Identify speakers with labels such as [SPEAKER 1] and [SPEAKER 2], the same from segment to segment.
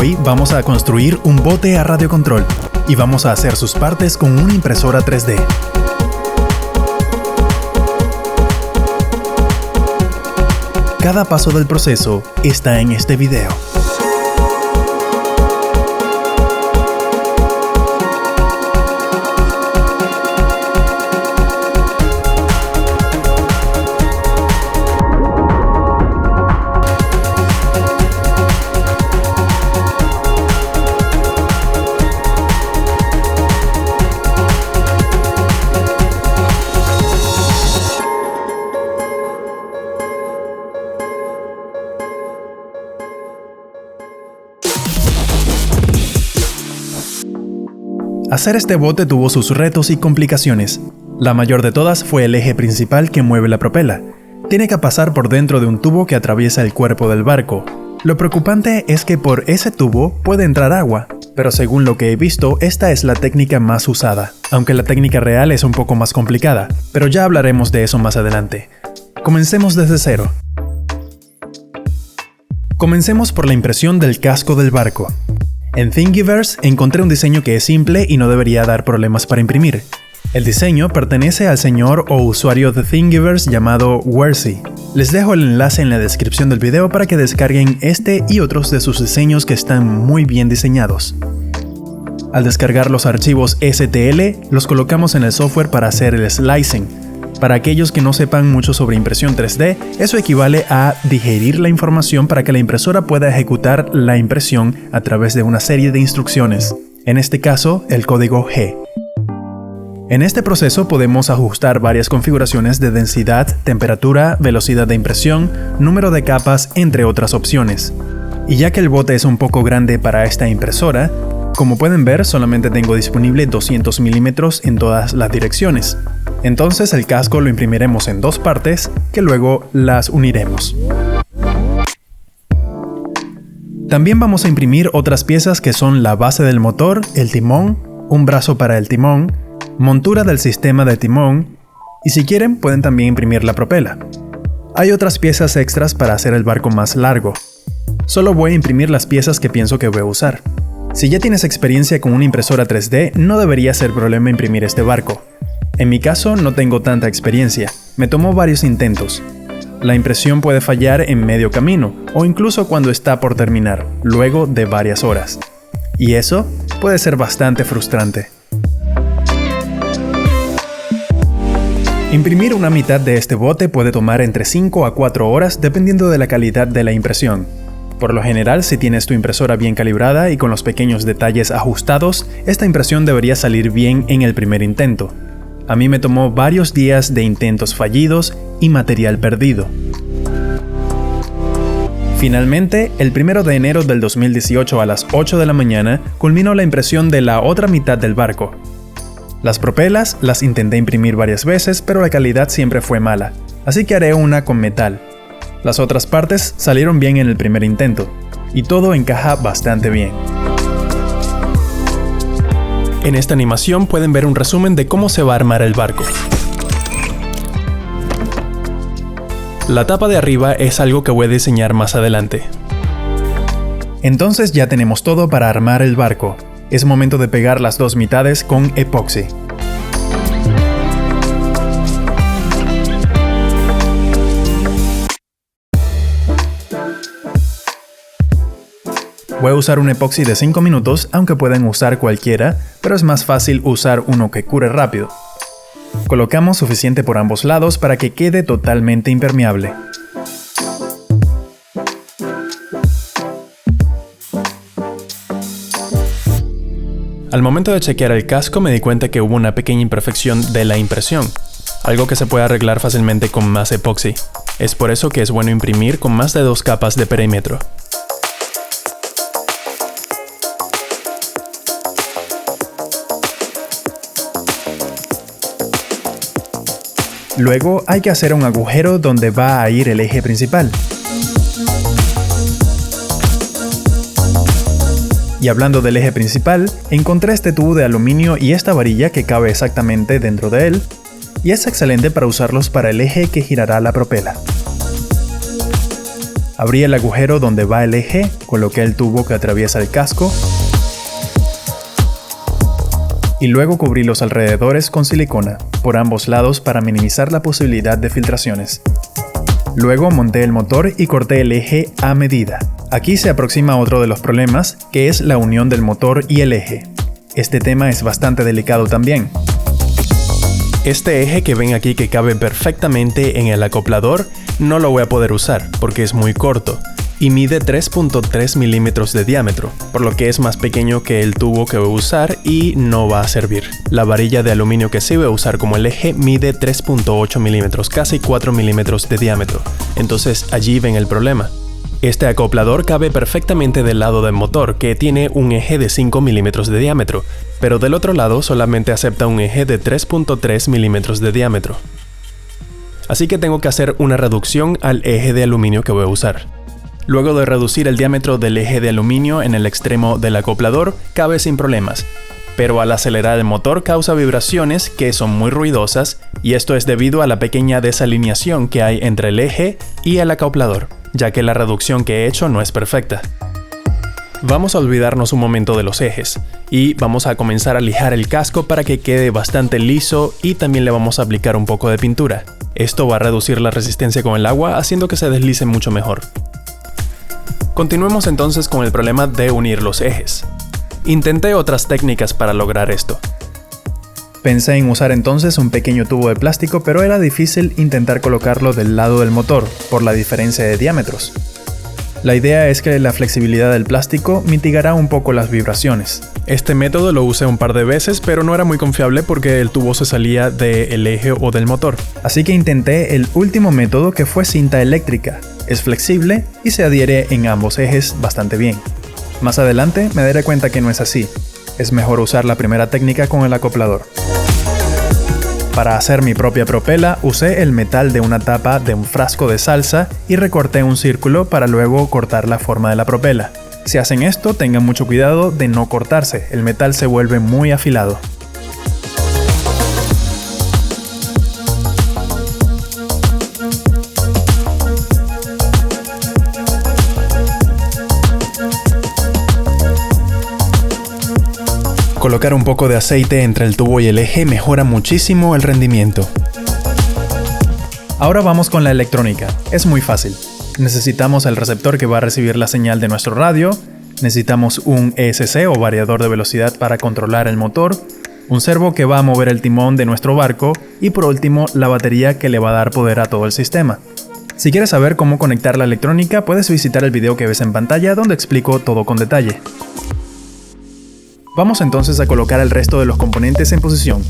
[SPEAKER 1] Hoy vamos a construir un bote a radiocontrol y vamos a hacer sus partes con una impresora 3D. Cada paso del proceso está en este video. Hacer este bote tuvo sus retos y complicaciones. La mayor de todas fue el eje principal que mueve la propela. Tiene que pasar por dentro de un tubo que atraviesa el cuerpo del barco. Lo preocupante es que por ese tubo puede entrar agua, pero según lo que he visto, esta es la técnica más usada, aunque la técnica real es un poco más complicada, pero ya hablaremos de eso más adelante. Comencemos desde cero. Comencemos por la impresión del casco del barco. En Thingiverse encontré un diseño que es simple y no debería dar problemas para imprimir. El diseño pertenece al señor o usuario de Thingiverse llamado Wersey. Les dejo el enlace en la descripción del video para que descarguen este y otros de sus diseños que están muy bien diseñados. Al descargar los archivos STL, los colocamos en el software para hacer el slicing. Para aquellos que no sepan mucho sobre impresión 3D, eso equivale a digerir la información para que la impresora pueda ejecutar la impresión a través de una serie de instrucciones, en este caso el código G. En este proceso podemos ajustar varias configuraciones de densidad, temperatura, velocidad de impresión, número de capas, entre otras opciones. Y ya que el bote es un poco grande para esta impresora, como pueden ver solamente tengo disponible 200 milímetros en todas las direcciones. Entonces el casco lo imprimiremos en dos partes, que luego las uniremos. También vamos a imprimir otras piezas que son la base del motor, el timón, un brazo para el timón, montura del sistema de timón, y si quieren pueden también imprimir la propela. Hay otras piezas extras para hacer el barco más largo. Solo voy a imprimir las piezas que pienso que voy a usar. Si ya tienes experiencia con una impresora 3D, no debería ser problema imprimir este barco. En mi caso no tengo tanta experiencia, me tomó varios intentos. La impresión puede fallar en medio camino o incluso cuando está por terminar, luego de varias horas. Y eso puede ser bastante frustrante. Imprimir una mitad de este bote puede tomar entre 5 a 4 horas dependiendo de la calidad de la impresión. Por lo general, si tienes tu impresora bien calibrada y con los pequeños detalles ajustados, esta impresión debería salir bien en el primer intento. A mí me tomó varios días de intentos fallidos y material perdido. Finalmente, el 1 de enero del 2018 a las 8 de la mañana, culminó la impresión de la otra mitad del barco. Las propelas las intenté imprimir varias veces, pero la calidad siempre fue mala, así que haré una con metal. Las otras partes salieron bien en el primer intento, y todo encaja bastante bien. En esta animación pueden ver un resumen de cómo se va a armar el barco. La tapa de arriba es algo que voy a diseñar más adelante. Entonces ya tenemos todo para armar el barco. Es momento de pegar las dos mitades con epoxi. Voy a usar un epoxi de 5 minutos, aunque pueden usar cualquiera, pero es más fácil usar uno que cure rápido. Colocamos suficiente por ambos lados para que quede totalmente impermeable. Al momento de chequear el casco me di cuenta que hubo una pequeña imperfección de la impresión, algo que se puede arreglar fácilmente con más epoxi. Es por eso que es bueno imprimir con más de 2 capas de perímetro. Luego hay que hacer un agujero donde va a ir el eje principal. Y hablando del eje principal, encontré este tubo de aluminio y esta varilla que cabe exactamente dentro de él, y es excelente para usarlos para el eje que girará la propela. Abrí el agujero donde va el eje, coloqué el tubo que atraviesa el casco y luego cubrí los alrededores con silicona por ambos lados para minimizar la posibilidad de filtraciones. Luego monté el motor y corté el eje a medida. Aquí se aproxima otro de los problemas, que es la unión del motor y el eje. Este tema es bastante delicado también. Este eje que ven aquí que cabe perfectamente en el acoplador, no lo voy a poder usar porque es muy corto y mide 3.3 milímetros de diámetro, por lo que es más pequeño que el tubo que voy a usar y no va a servir. La varilla de aluminio que sí voy a usar como el eje mide 3.8 milímetros, casi 4 milímetros de diámetro. Entonces allí ven el problema. Este acoplador cabe perfectamente del lado del motor, que tiene un eje de 5 milímetros de diámetro, pero del otro lado solamente acepta un eje de 3.3 milímetros de diámetro. Así que tengo que hacer una reducción al eje de aluminio que voy a usar. Luego de reducir el diámetro del eje de aluminio en el extremo del acoplador, cabe sin problemas, pero al acelerar el motor causa vibraciones que son muy ruidosas, y esto es debido a la pequeña desalineación que hay entre el eje y el acoplador, ya que la reducción que he hecho no es perfecta. Vamos a olvidarnos un momento de los ejes y vamos a comenzar a lijar el casco para que quede bastante liso, y también le vamos a aplicar un poco de pintura. Esto va a reducir la resistencia con el agua, haciendo que se deslice mucho mejor. Continuemos entonces con el problema de unir los ejes. Intenté otras técnicas para lograr esto. Pensé en usar entonces un pequeño tubo de plástico, pero era difícil intentar colocarlo del lado del motor, por la diferencia de diámetros. La idea es que la flexibilidad del plástico mitigará un poco las vibraciones. Este método lo usé un par de veces, pero no era muy confiable porque el tubo se salía del eje o del motor. Así que intenté el último método, que fue cinta eléctrica. Es flexible y se adhiere en ambos ejes bastante bien. Más adelante me daré cuenta que no es así. Es mejor usar la primera técnica con el acoplador. Para hacer mi propia propela, usé el metal de una tapa de un frasco de salsa y recorté un círculo para luego cortar la forma de la propela. Si hacen esto, tengan mucho cuidado de no cortarse, el metal se vuelve muy afilado. Colocar un poco de aceite entre el tubo y el eje mejora muchísimo el rendimiento. Ahora vamos con la electrónica. Es muy fácil. Necesitamos el receptor que va a recibir la señal de nuestro radio, necesitamos un ESC o variador de velocidad para controlar el motor, un servo que va a mover el timón de nuestro barco y por último la batería que le va a dar poder a todo el sistema. Si quieres saber cómo conectar la electrónica, puedes visitar el video que ves en pantalla donde explico todo con detalle. Vamos entonces a colocar el resto de los componentes en posición.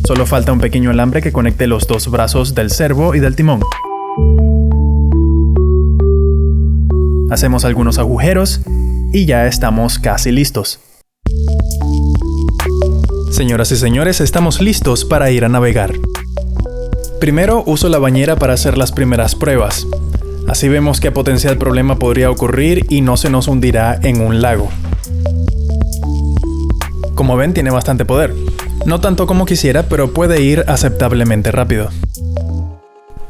[SPEAKER 1] Solo falta un pequeño alambre que conecte los dos brazos del servo y del timón. Hacemos algunos agujeros y ya estamos casi listos. Señoras y señores, estamos listos para ir a navegar. Primero uso la bañera para hacer las primeras pruebas. Así vemos qué potencial problema podría ocurrir y no se nos hundirá en un lago. Como ven, tiene bastante poder. No tanto como quisiera, pero puede ir aceptablemente rápido.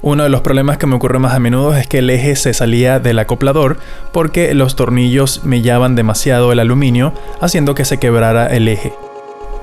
[SPEAKER 1] Uno de los problemas que me ocurre más a menudo es que el eje se salía del acoplador porque los tornillos mellaban demasiado el aluminio, haciendo que se quebrara el eje.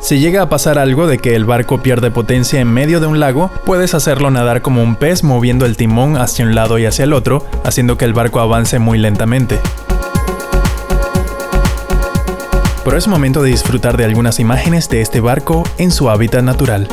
[SPEAKER 1] Si llega a pasar algo de que el barco pierde potencia en medio de un lago, puedes hacerlo nadar como un pez moviendo el timón hacia un lado y hacia el otro, haciendo que el barco avance muy lentamente. Pero es momento de disfrutar de algunas imágenes de este barco en su hábitat natural.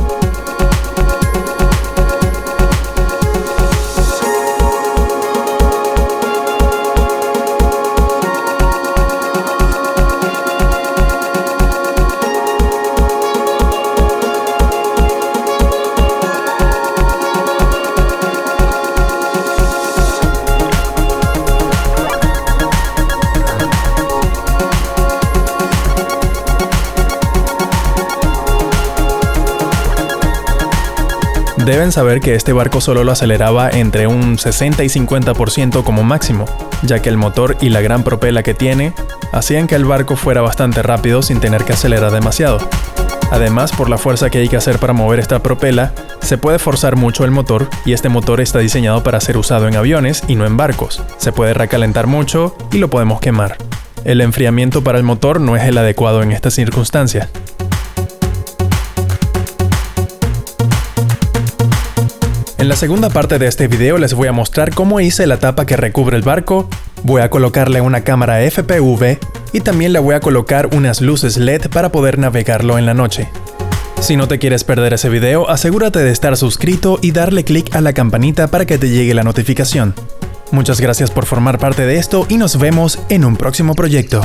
[SPEAKER 1] Deben saber que este barco solo lo aceleraba entre un 60 y 50% como máximo, ya que el motor y la gran propela que tiene hacían que el barco fuera bastante rápido sin tener que acelerar demasiado. Además, por la fuerza que hay que hacer para mover esta propela, se puede forzar mucho el motor y este motor está diseñado para ser usado en aviones y no en barcos. Se puede recalentar mucho y lo podemos quemar. El enfriamiento para el motor no es el adecuado en estas circunstancias. En la segunda parte de este video les voy a mostrar cómo hice la tapa que recubre el barco, voy a colocarle una cámara FPV y también le voy a colocar unas luces LED para poder navegarlo en la noche. Si no te quieres perder ese video, asegúrate de estar suscrito y darle clic a la campanita para que te llegue la notificación. Muchas gracias por formar parte de esto y nos vemos en un próximo proyecto.